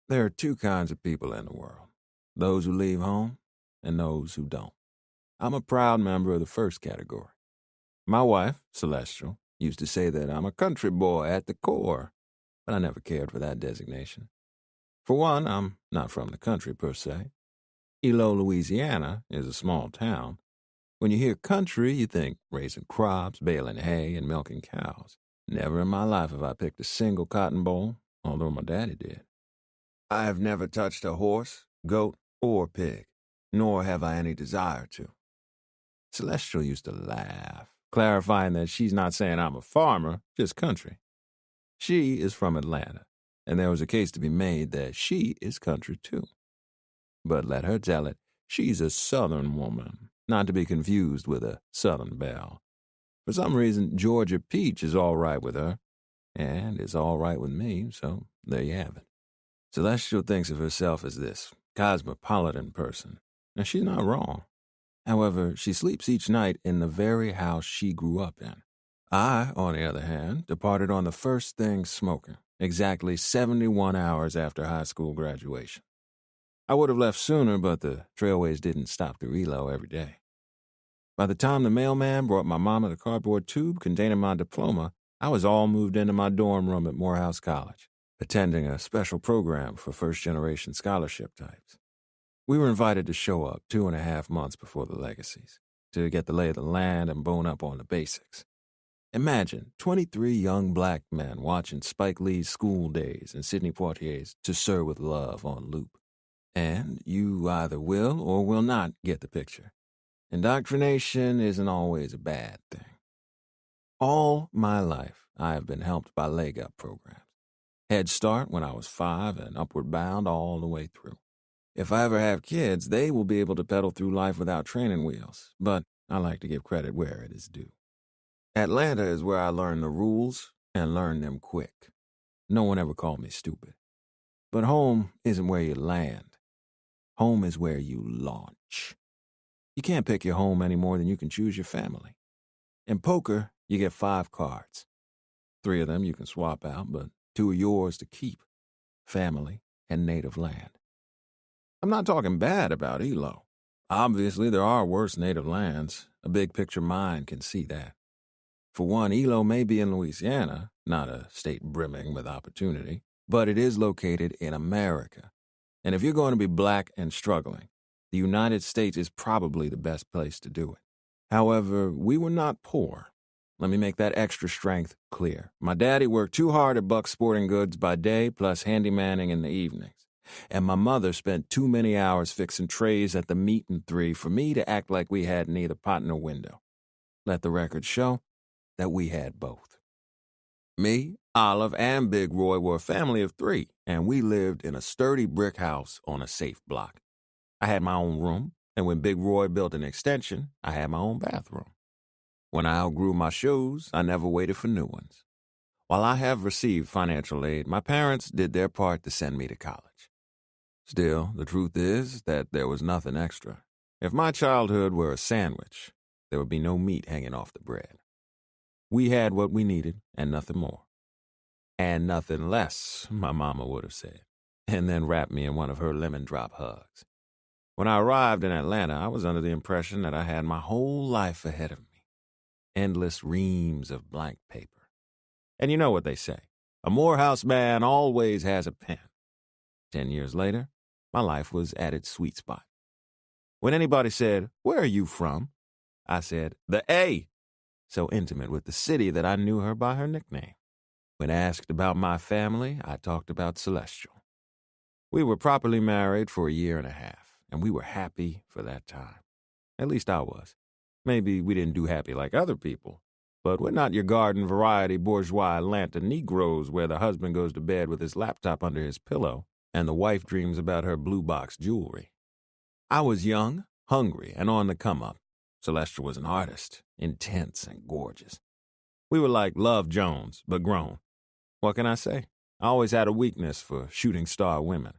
There are two kinds of people in the world, those who leave home and those who don't. I'm a proud member of the first category. My wife, Celestial, used to say that I'm a country boy at the core, but I never cared for that designation. For one, I'm not from the country per se. Elo, Louisiana is a small town. When you hear country, you think raising crops, baling hay, and milking cows. Never in my life have I picked a single cotton boll, although my daddy did. I have never touched a horse, goat, or pig, nor have I any desire to. Celestial used to laugh, clarifying that she's not saying I'm a farmer, just country. She is from Atlanta, and there was a case to be made that she is country too. But let her tell it, she's a Southern woman, not to be confused with a Southern belle. For some reason, Georgia Peach is all right with her, and is all right with me, so there you have it. Celestial thinks of herself as this cosmopolitan person, and she's not wrong. However, she sleeps each night in the very house she grew up in. I, on the other hand, departed on the first thing smoking, exactly 71 hours after high school graduation. I would have left sooner, but the trailways didn't stop through Elo every day. By the time the mailman brought my mama the cardboard tube containing my diploma, I was all moved into my dorm room at Morehouse College, attending a special program for first-generation scholarship types. We were invited to show up 2.5 months before the legacies, to get the lay of the land and bone up on the basics. Imagine 23 young black men watching Spike Lee's School Days and Sidney Poitier's To Sir with Love on loop. And you either will or will not get the picture. Indoctrination isn't always a bad thing. All my life, I have been helped by leg-up programs. Head Start when I was 5 and Upward Bound all the way through. If I ever have kids, they will be able to pedal through life without training wheels, but I like to give credit where it is due. Atlanta is where I learned the rules and learned them quick. No one ever called me stupid. But home isn't where you land. Home is where you launch. You can't pick your home any more than you can choose your family. In poker, you get 5 cards. 3 of them you can swap out, but 2 are yours to keep: family and native land. I'm not talking bad about Elo. Obviously, there are worse native lands. A big picture mind can see that. For one, Elo may be in Louisiana, not a state brimming with opportunity, but it is located in America. And if you're going to be black and struggling, the United States is probably the best place to do it. However, we were not poor. Let me make that extra strength clear. My daddy worked too hard at Buck's Sporting Goods by day, plus handymanning in the evenings. And my mother spent too many hours fixing trays at the Meat and Three for me to act like we had neither pot nor window. Let the record show that we had both. Me, Olive, and Big Roy were a family of 3, and we lived in a sturdy brick house on a safe block. I had my own room, and when Big Roy built an extension, I had my own bathroom. When I outgrew my shoes, I never waited for new ones. While I have received financial aid, my parents did their part to send me to college. Still, the truth is that there was nothing extra. If my childhood were a sandwich, there would be no meat hanging off the bread. We had what we needed and nothing more. And nothing less, my mama would have said, and then wrapped me in one of her lemon drop hugs. When I arrived in Atlanta, I was under the impression that I had my whole life ahead of me. Endless reams of blank paper. And you know what they say, a Morehouse man always has a pen. 10 years later, my life was at its sweet spot. When anybody said, "Where are you from?" I said, "The A," so intimate with the city that I knew her by her nickname. When asked about my family, I talked about Celestial. We were properly married for 1.5 years, and we were happy for that time. At least I was. Maybe we didn't do happy like other people, but we're not your garden variety bourgeois Atlanta Negroes where the husband goes to bed with his laptop under his pillow and the wife dreams about her blue box jewelry. I was young, hungry, and on the come-up. Celestial was an artist, intense and gorgeous. We were like Love Jones, but grown. What can I say? I always had a weakness for shooting star women.